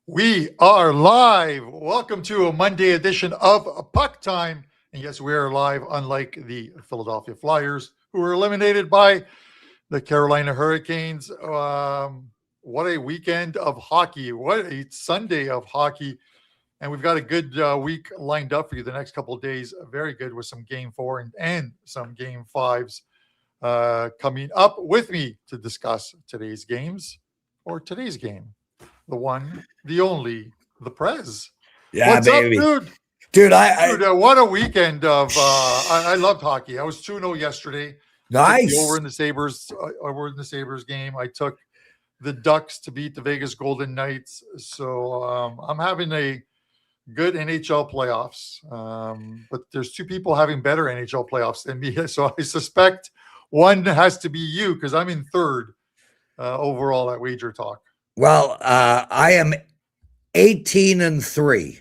We are live. Welcome to a Monday edition of PuckTime. And yes, we are live, unlike the Philadelphia Flyers, who were eliminated by the Carolina Hurricanes. What a weekend of hockey. What a Sunday of hockey. And we've got a good week lined up for you the next couple of days. Very good with some game four and some game fives coming up with me to discuss today's games or today's game. The one, the only, the Prez. Yeah, What's baby. up, dude? Dude, What a weekend of I loved hockey. I was 2-0 yesterday. Nice. Over in the Sabres game. I took the Ducks to beat the Vegas Golden Knights. So I'm having a good NHL playoffs. But there's two people having better NHL playoffs than me. So I suspect one has to be you because I'm in third overall at WagerTalk. Well, I am 18-3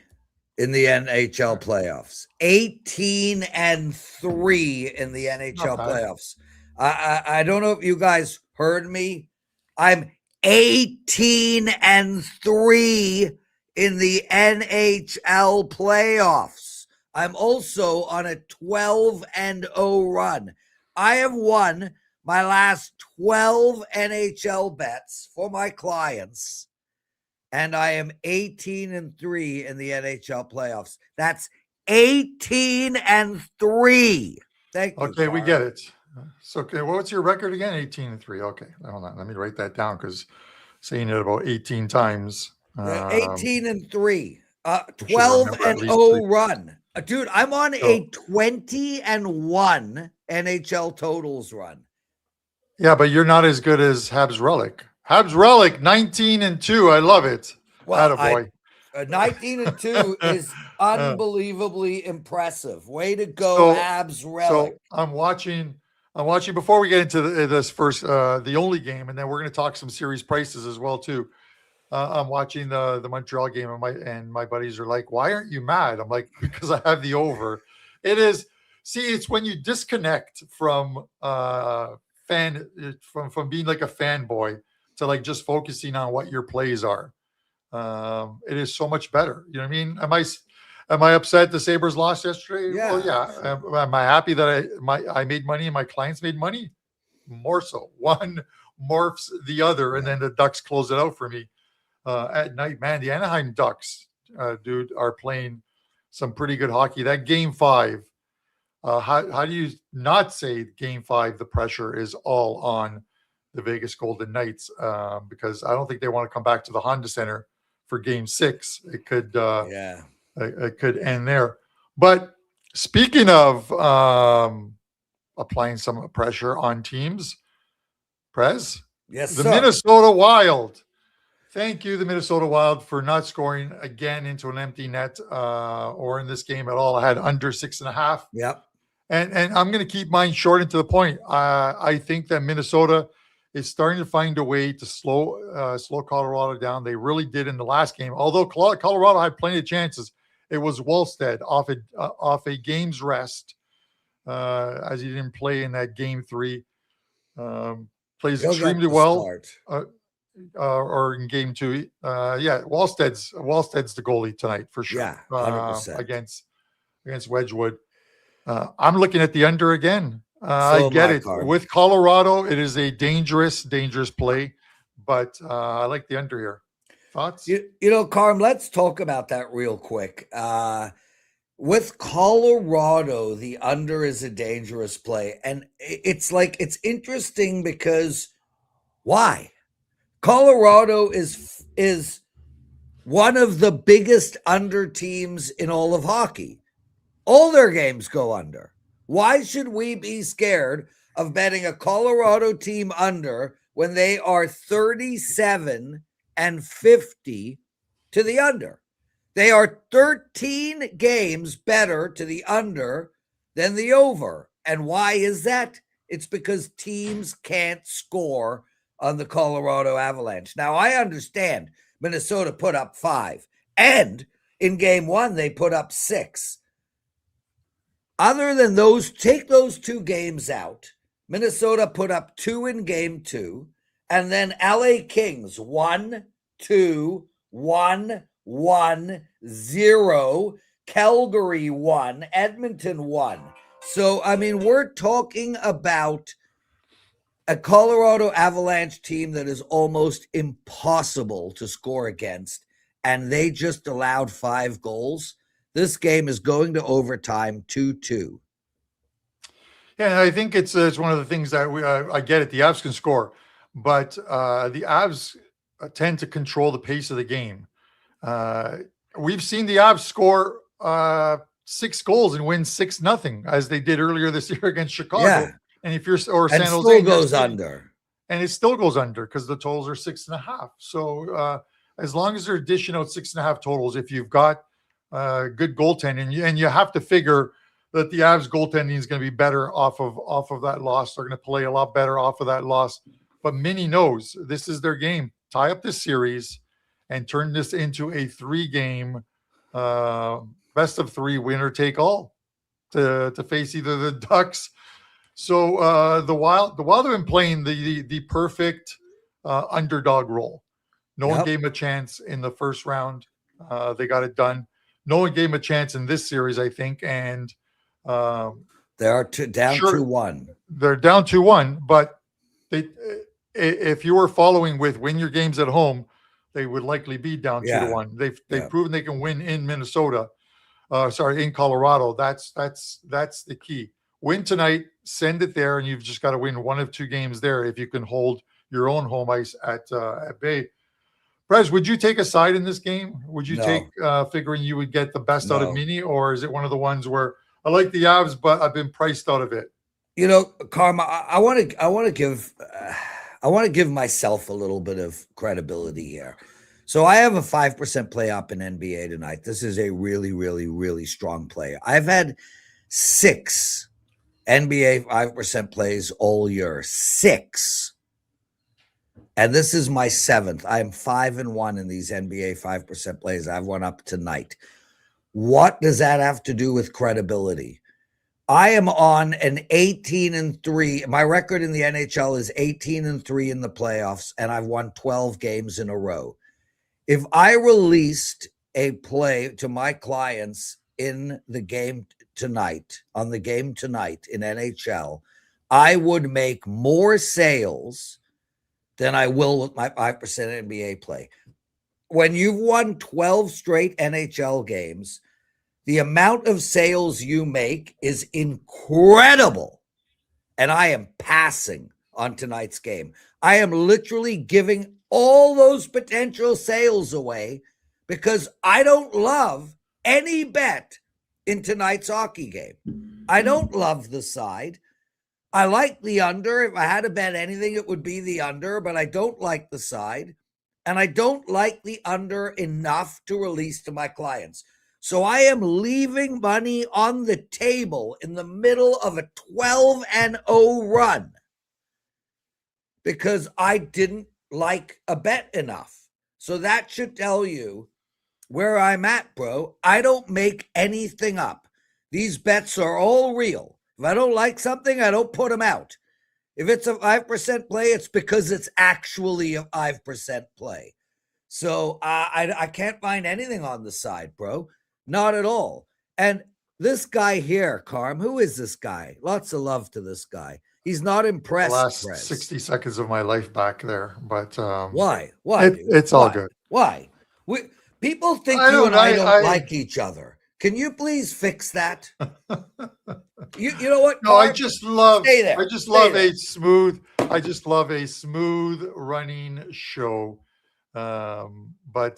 in the NHL playoffs. 18-3 in the NHL playoffs. I don't know if you guys heard me. I'm 18-3 in the NHL playoffs. I'm also on a 12-0 run. I have won my last 12 NHL bets for my clients, and I am 18-3 in the NHL playoffs. That's 18-3. Thank you. Okay, we get it. So, okay, what's your record again? 18-3. Okay, hold on. Let me write that down because saying it about 18 times. 18-3, 12-0 run. Dude, I'm on a 20-1 NHL totals run. Yeah, but you're not as good as Habs Relic. Habs Relic, 19-2. I love it. Well, 19-2 is unbelievably impressive. Way to go, Habs Relic. So I'm watching before we get into this first, the only game, and then we're going to talk some series prices as well too. I'm watching the Montreal game, and my buddies are like, "Why aren't you mad?" I'm like, "Because I have the over." It is. See, it's when you disconnect from from being like a fanboy to like just focusing on what your plays are. It is so much better. You know what I mean? Am I upset the Sabres lost yesterday? Yeah. Well, yeah. Am I happy that I made money and my clients made money? More so. One morphs the other, and then the Ducks close it out for me at night. Man, the Anaheim Ducks, dude, are playing some pretty good hockey. That game 5. How do you not say game 5, the pressure is all on the Vegas Golden Knights? Because I don't think they want to come back to the Honda Center for game 6. It could, it could end there. But speaking of applying some pressure on teams, Prez, yes, the sir. Minnesota Wild. Thank you, the Minnesota Wild, for not scoring again into an empty net or in this game at all. I had under 6.5. Yep. And I'm going to keep mine short and to the point. I think that Minnesota is starting to find a way to slow Colorado down. They really did in the last game. Although Colorado had plenty of chances, it was Wallstead off a game's rest as he didn't play in that game 3. Plays extremely well. Or in game 2. Wallstead's the goalie tonight for sure. Yeah, 100%. Against Wedgwood. I'm looking at the under again. I get it. With Colorado, it is a dangerous play, but I like the under here. Thoughts? You know, Carm, let's talk about that real quick. With Colorado, the under is a dangerous play. And it's interesting because why? Colorado is one of the biggest under teams in all of hockey. All their games go under. Why should we be scared of betting a Colorado team under when they are 37-50 to the under? They are 13 games better to the under than the over. And why is that? It's because teams can't score on the Colorado Avalanche. Now, I understand Minnesota put up 5, and in game 1, they put up 6. Other than those, take those 2 games out. Minnesota put up 2 in game 2, and then LA Kings 1, 2, 1-1-0. Calgary won. Edmonton won. So, I mean, we're talking about a Colorado Avalanche team that is almost impossible to score against, and they just allowed 5 goals. This game is going to overtime 2-2. Yeah, I think it's one of the things that I get it. The Avs can score, but the Avs tend to control the pace of the game. We've seen the Avs score 6 goals and win 6-0, as they did earlier this year against Chicago. Yeah. And if you're or San Jose, still goes under, and it still goes under because the totals are 6.5. So as long as they're dishing out 6.5 totals, if you've got good goaltending, and you have to figure that the Avs goaltending is going to be better off of that loss. They're going to play a lot better off of that loss. But Minnie knows this is their game. Tie up this series and turn this into a 3-game best of 3 winner take all to face either the Ducks. So the Wild have been playing the perfect underdog role. No one gave them a chance in the first round. They got it done. No one gave them a chance in this series, I think, and they are down 2-1. They're down 2-1, but if you were following with win your games at home, they would likely be down 2-1. They've proven they can win in Minnesota. In Colorado. That's the key. Win tonight, send it there, and you've just got to win 1 of 2 games there if you can hold your own home ice at bay. Prez, would you take a side in this game? Would you take figuring you would get the best out of Mini, or is it one of the ones where I like the Avs, but I've been priced out of it? You know, Karma, I want to give myself a little bit of credibility here. So I have a 5% play up in NBA tonight. This is a really, really, really strong play. I've had 6 NBA 5% plays all year. 6. And this is my 7th. I am 5-1 in these NBA 5% plays. I have one up tonight. What does that have to do with credibility? I am on an 18-3. My record in the NHL is 18-3 in the playoffs, and I've won 12 games in a row. If I released a play to my clients in the game tonight, in NHL, I would make more sales than I will with my 5% NBA play. When you've won 12 straight NHL games, the amount of sales you make is incredible. And I am passing on tonight's game. I am literally giving all those potential sales away because I don't love any bet in tonight's hockey game. I don't love the side. I like the under. If I had to bet anything, it would be the under, but I don't like the side. And I don't like the under enough to release to my clients. So I am leaving money on the table in the middle of a 12-0 run because I didn't like a bet enough. So that should tell you where I'm at, bro. I don't make anything up. These bets are all real. If I don't like something, I don't put them out. If it's a 5% play, it's because it's actually a 5% play. So I can't find anything on the side, bro. Not at all. And this guy here, Carm, who is this guy? Lots of love to this guy. He's not impressed. The last 60 seconds of my life back there, but why? It's all good. Why? People think you and I don't like each other. Can you please fix that? you know what? No, Carm? I just love a smooth running show. But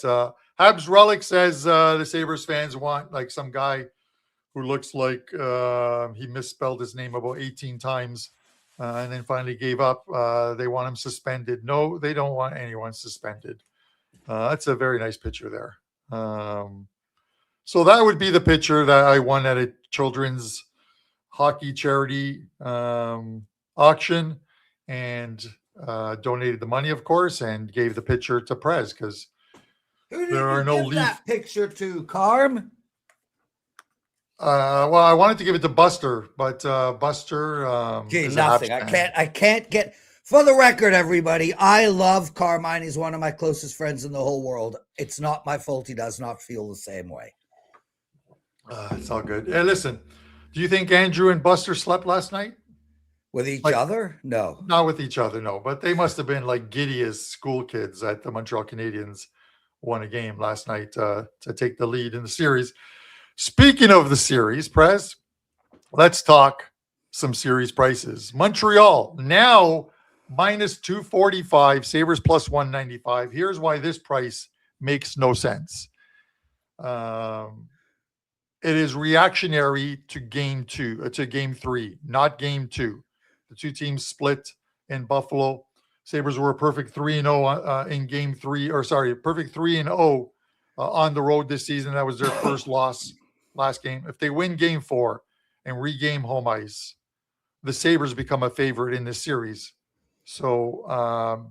Habs Relic says the Sabres fans want like some guy who looks like he misspelled his name about 18 times and then finally gave up. They want him suspended. No, they don't want anyone suspended. That's a very nice picture there. So that would be the picture that I won at a children's hockey charity auction and donated the money, of course, and gave the picture to Prez because there are no that picture to Carm. Well, I wanted to give it to Buster, but Buster nothing. I can't get For the record, everybody, I love Carmine. He's one of my closest friends in the whole world. It's not my fault he does not feel the same way. It's all good. Hey, listen, do you think Andrew and Buster slept last night? With each Like, other? No. not with each other, no, but they must have been like giddy as school kids at the Montreal Canadiens won a game last night to take the lead in the series. Speaking of the series, Prez, let's talk some series prices. Montreal now minus 245, Sabres plus 195. Here's why this price makes no sense. It is reactionary to game game 3, not game 2. The two teams split in Buffalo. Sabres were a perfect 3-0 in game 3, perfect 3-0 on the road this season. That was their first loss last game. If they win game 4 and regame home ice, the Sabres become a favorite in this series. So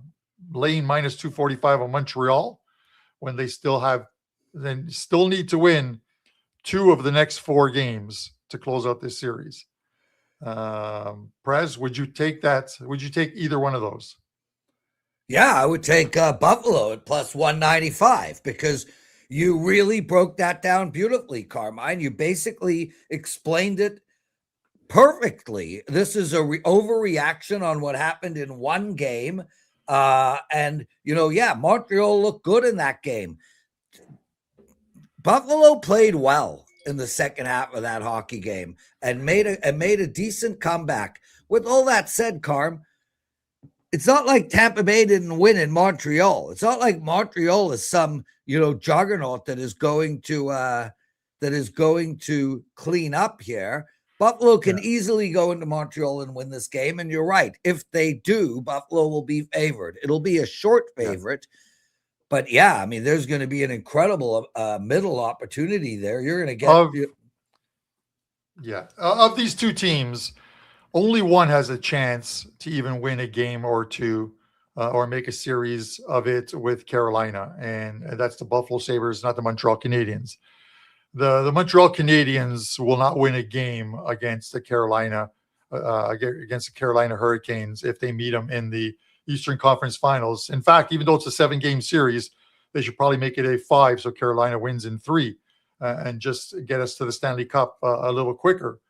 laying minus 245 on Montreal when they still need to win 2 of the next 4 games to close out this series. Prez, would you take that? Would you take either one of those? Yeah, I would take Buffalo at plus 195 because you really broke that down beautifully, Carmine. You basically explained it perfectly. This is a overreaction on what happened in one game. And, Montreal looked good in that game. Buffalo played well in the second half of that hockey game and made a decent comeback. With all that said, Carm, it's not like Tampa Bay didn't win in Montreal. It's not like Montreal is some, juggernaut that is going to clean up here. Buffalo can easily go into Montreal and win this game. And you're right. If they do, Buffalo will be favored. It'll be a short favorite. Yeah. But yeah, I mean, there's going to be an incredible middle opportunity there. You're going to get. Of these two teams, only one has a chance to even win a game or two or make a series of it with Carolina. And that's the Buffalo Sabres, not the Montreal Canadiens. The Montreal Canadiens will not win a game against the Carolina Hurricanes if they meet them in the Eastern Conference Finals. In fact, even though it's a 7-game series, they should probably make it a 5 so Carolina wins in 3 and just get us to the Stanley Cup a little quicker.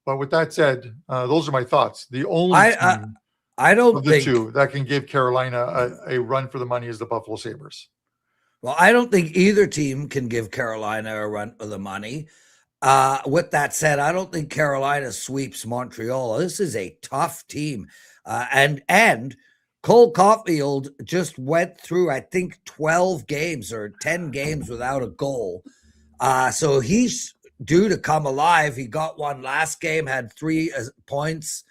But with that said, those are my thoughts. The only team of the two that can give Carolina a run for the money is the Buffalo Sabres. Well, I don't think either team can give Carolina a run for the money. With that said, I don't think Carolina sweeps Montreal. This is a tough team. And Cole Caulfield just went through, I think, 12 games or 10 games without a goal. So he's due to come alive. He got one last game, had 3 points.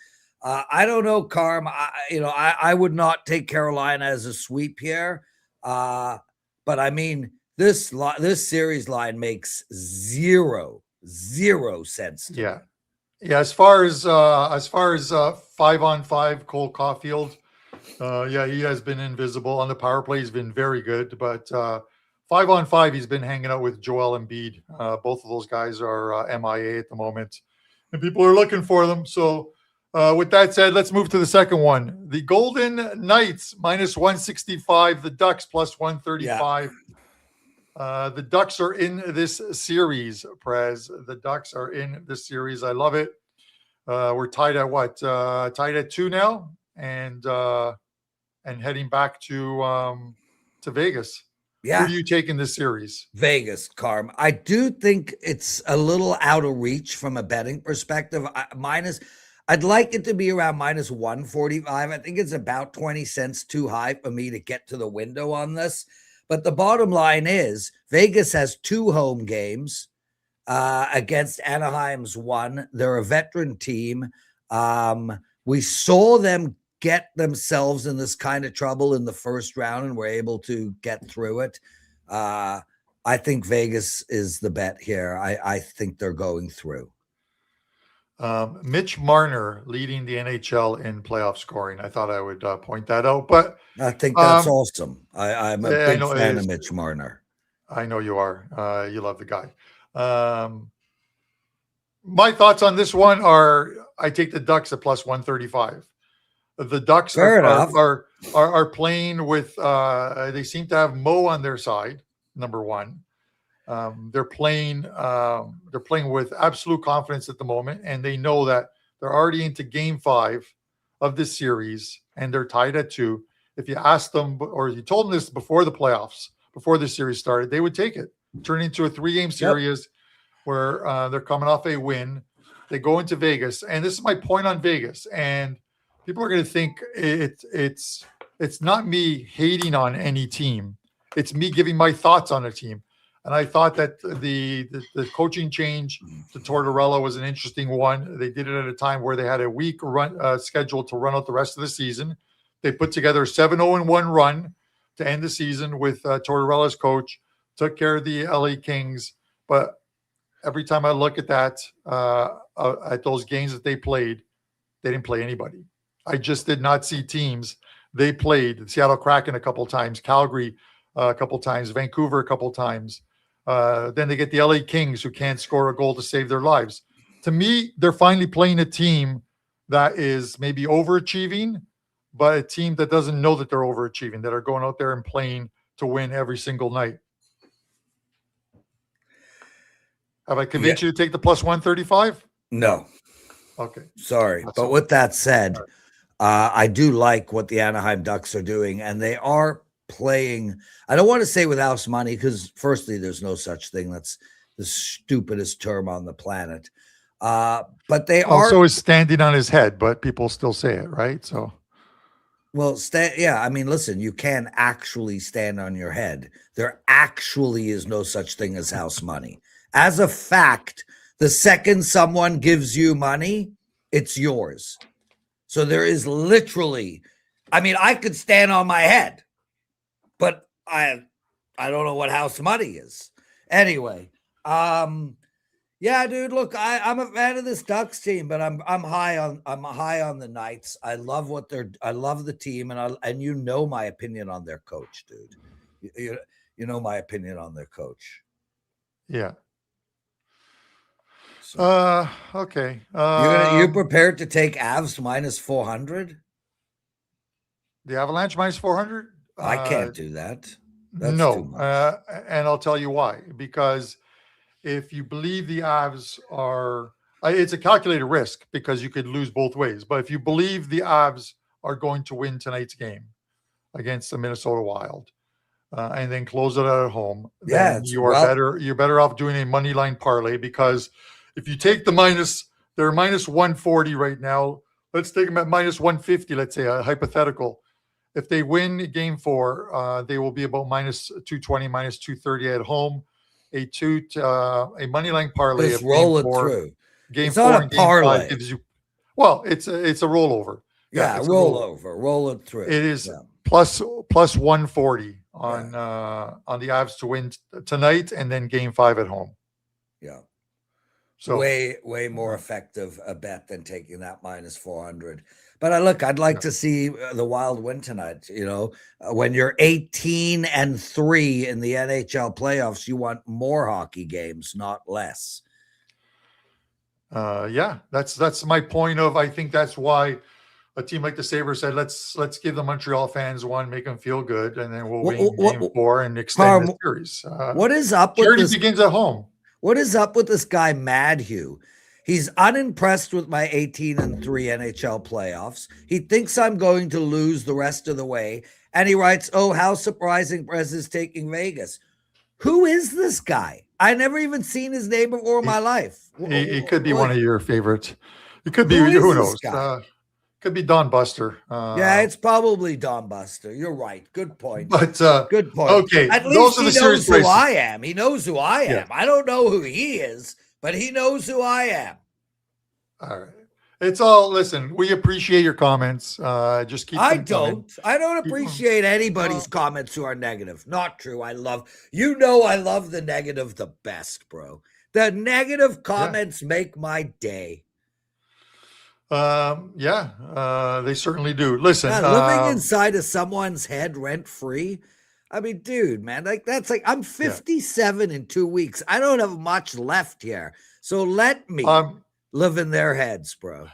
I don't know, Carm. I would not take Carolina as a sweep here. But I mean, this series line makes zero sense to me. Yeah. As far as 5-on-5, Cole Caulfield, he has been invisible on the power play. He's been very good, but 5-on-5, he's been hanging out with Joel Embiid. Both of those guys are MIA at the moment, and people are looking for them. So, with that said, let's move to the second one. The Golden Knights minus 165, the Ducks plus 135. The Ducks are in this series, Prez. The Ducks are in this series. I love it. We're tied at what? Tied at 2 now, and heading back to Vegas. Yeah. Who do you take in this series? Vegas, Carm. I do think it's a little out of reach from a betting perspective. I'd like it to be around minus 145. I think it's about 20 cents too high for me to get to the window on this. But the bottom line is Vegas has 2 home games against Anaheim's 1. They're a veteran team. We saw them get themselves in this kind of trouble in the first round and were able to get through it. I think Vegas is the bet here. I think they're going through. Mitch Marner leading the NHL in playoff scoring. I thought I would point that out, but I think that's awesome. I'm a big fan of Mitch Marner. I know you are. You love the guy. My thoughts on this one are I take the Ducks at plus 135. The Ducks Fair enough. are playing with. They seem to have Mo on their side. Number one, they're playing. They're playing with absolute confidence at the moment, and they know that they're already into Game 5 of this series, and they're tied at 2. If you asked them, or you told them this before the playoffs, before the series started, they would take it. Turn into a 3-game series where they're coming off a win. They go into Vegas, and this is my point on Vegas. And people are going to think it's not me hating on any team. It's me giving my thoughts on a team. And I thought that the coaching change to Tortorella was an interesting one. They did it at a time where they had a week run scheduled to run out the rest of the season. They put together a 7-0-1 run to end the season with Tortorella as coach. Took care of the LA Kings, but every time I look at that, at those games that they played, they didn't play anybody. I just did not see teams. They played Seattle Kraken a couple times, Calgary a couple times, Vancouver a couple times. Then they get the LA Kings who can't score a goal to save their lives. To me, they're finally playing a team that is maybe overachieving, but a team that doesn't know that they're overachieving, that are going out there and playing to win every single night. Have I convinced you to take the plus 135? No. Okay. Sorry. But with that said, I do like what the Anaheim Ducks are doing, and they are playing. I don't want to say with house money because, firstly, there's no such thing. That's the stupidest term on the planet. But they are. Also, is standing on his head, but people still say it, right? So. Well, yeah, I mean, listen, you can actually stand on your head. There actually is no such thing as house money. As a fact, the second someone gives you money, it's yours. So there is literally, I mean, I could stand on my head, but I don't know what house money is. Anyway, yeah, dude, look, I'm a fan of this Ducks team, but I'm high on the Knights. I love I love the team, and you know my opinion on their coach, dude. You know my opinion on their coach. Yeah. So, okay. You're prepared to take Avs minus 400? The Avalanche minus 400? I can't do that. That's no. And I'll tell you why. Because if you believe the Avs are, it's a calculated risk because you could lose both ways. But if you believe the Avs are going to win tonight's game against the Minnesota Wild, and then close it out at home, then you're better off doing a money line parlay, because if you take they're minus 140 right now. Let's take them at minus 150. Let's say a hypothetical. If they win Game 4, they will be about minus 220, minus 230 at home. A money line parlay. Just roll it through. Game 4 and Game 5 gives you. Well, it's a rollover. Yeah, roll it through. It is plus 140 on the Avs to win tonight, and then Game 5 at home. Yeah. So way more effective a bet than taking that minus 400. But I'd like to see the Wild win tonight. You know, when you're 18-3 in the NHL playoffs, you want more hockey games, not less. Yeah, that's my point of. I think that's why a team like the Sabres said, let's give the Montreal fans one, make them feel good, and then we'll win Game 4 and extend the series. What is up with charity this? Begins at home. What is up with this guy, Madhu? He's unimpressed with my 18-3 NHL playoffs. He thinks I'm going to lose the rest of the way. And he writes, "Oh, how surprising Prez is taking Vegas." Who is this guy? I never even seen his name before in my life. He could be one of your favorites. It could be, who knows? Could be Don Buster. Yeah, it's probably Don Buster. You're right. Good point. But good point. Okay, at least he knows who I am. He knows who I am. Yeah. I don't know who he is, but he knows who I am. All right. It's all, listen, we appreciate your comments. Just keep I don't appreciate anybody's comments who are negative. Not true. I love the negative the best, bro. The negative comments make my day. They certainly do. Listen, living inside of someone's head rent free. I mean, dude, man, I'm 57 in 2 weeks. I don't have much left here. So let me live in their heads, bro.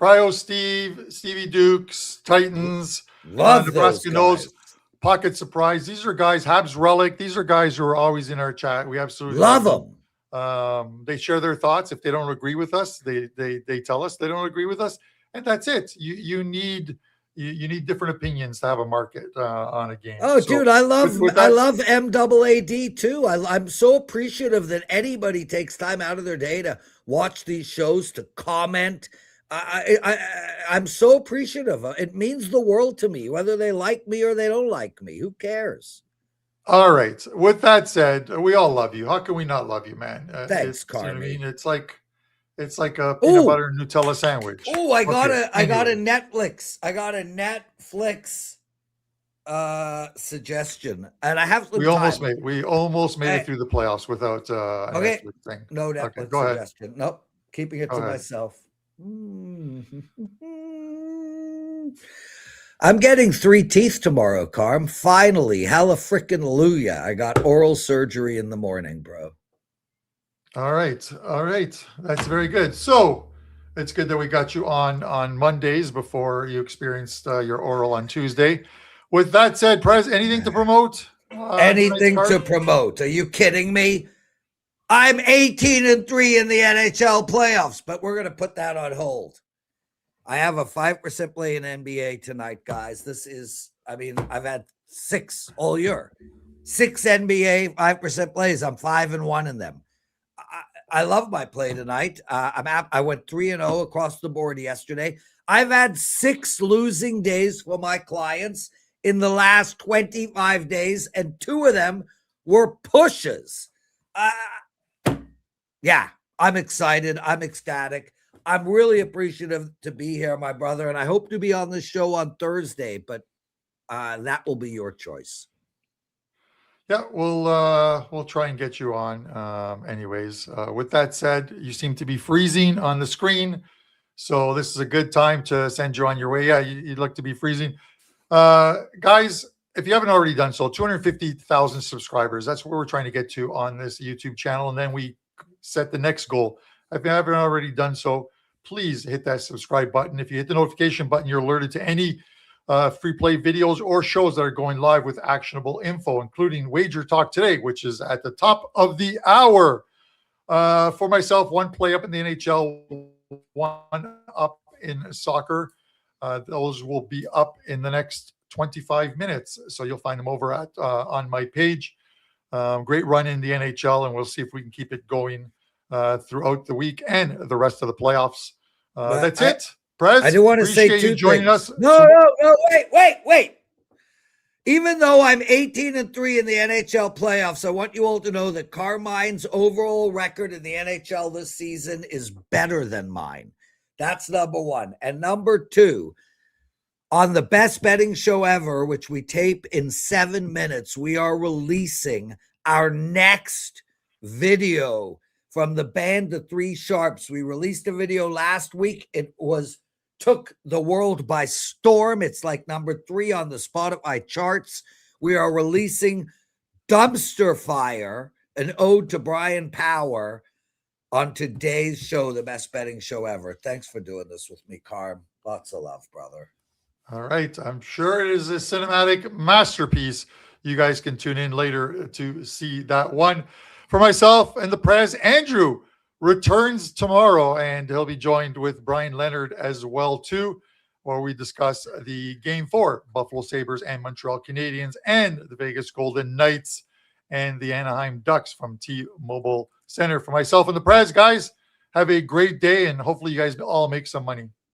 Cryo Steve, Stevie Dukes, Titans, Love those Nebraska guys. Knows, Pocket Surprise. These are guys, Habs Relic. These are guys who are always in our chat. We absolutely Love them. them. They share their thoughts. If they don't agree with us, they tell us they don't agree with us, and that's it. You need different opinions to have a market on a game. Oh, so, dude, I love MAAD too. I'm so appreciative that anybody takes time out of their day to watch these shows, to comment. I'm so appreciative. It means the world to me, whether they like me or they don't like me. Who cares? All right. With that said, we all love you. How can we not love you, man? Thanks, Carmine. You know what I mean, it's like a peanut butter and Nutella sandwich. Oh, I got a Netflix. I got a Netflix suggestion, and I have. We almost made it through the playoffs without a Netflix thing. No Netflix suggestion. Ahead. Nope, keeping it to myself. I'm getting 3 teeth tomorrow, Carm. Finally, hella frickin' Luya. I got oral surgery in the morning, bro. All right. That's very good. So it's good that we got you on Mondays before you experienced your oral on Tuesday. With that said, Prez, anything to promote? Anything to promote? Are you kidding me? I'm 18-3 in the NHL playoffs, but we're going to put that on hold. I have a 5% play in NBA tonight, guys. This is, I've had 6 all year. 6 NBA 5% plays. I'm 5-1 in them. I love my play tonight. I went 3-0 across the board yesterday. I've had 6 losing days for my clients in the last 25 days, and 2 of them were pushes. Yeah, I'm excited. I'm ecstatic. I'm really appreciative to be here, my brother, and I hope to be on the show on Thursday, but that will be your choice. Yeah, we'll try and get you on anyways. With that said, you seem to be freezing on the screen, so this is a good time to send you on your way. Yeah, you'd look to be freezing. Guys, if you haven't already done so, 250,000 subscribers. That's what we're trying to get to on this YouTube channel. And then we set the next goal. If you haven't already done so, please hit that subscribe button. If you hit the notification button, you're alerted to any free play videos or shows that are going live with actionable info, including WagerTalk today, which is at the top of the hour. For myself, 1 play up in the NHL, 1 up in soccer. Those will be up in the next 25 minutes. So you'll find them over at on my page. Great run in the NHL, and we'll see if we can keep it going throughout the week and the rest of the playoffs. That's it. Prez, I do want to say 2 joining things. us. No, wait. Even though I'm 18-3 in the NHL playoffs, I want you all to know that Carmine's overall record in the NHL this season is better than mine. That's number 1. And number 2, on the best betting show ever, which we tape in 7 minutes, we are releasing our next video from the band, the 3 Sharps. We released a video last week. It took the world by storm. It's like number 3 on the Spotify charts. We are releasing Dumpster Fire, an ode to Brian Power, on today's show, the best betting show ever. Thanks for doing this with me, Carm. Lots of love, brother. All right. I'm sure it is a cinematic masterpiece. You guys can tune in later to see that one. For myself and the Prez, Andrew returns tomorrow, and he'll be joined with Brian Leonard as well, too, where we discuss the Game 4, Buffalo Sabres and Montreal Canadiens, and the Vegas Golden Knights and the Anaheim Ducks from T-Mobile Center. For myself and the Prez, guys, have a great day, and hopefully you guys all make some money.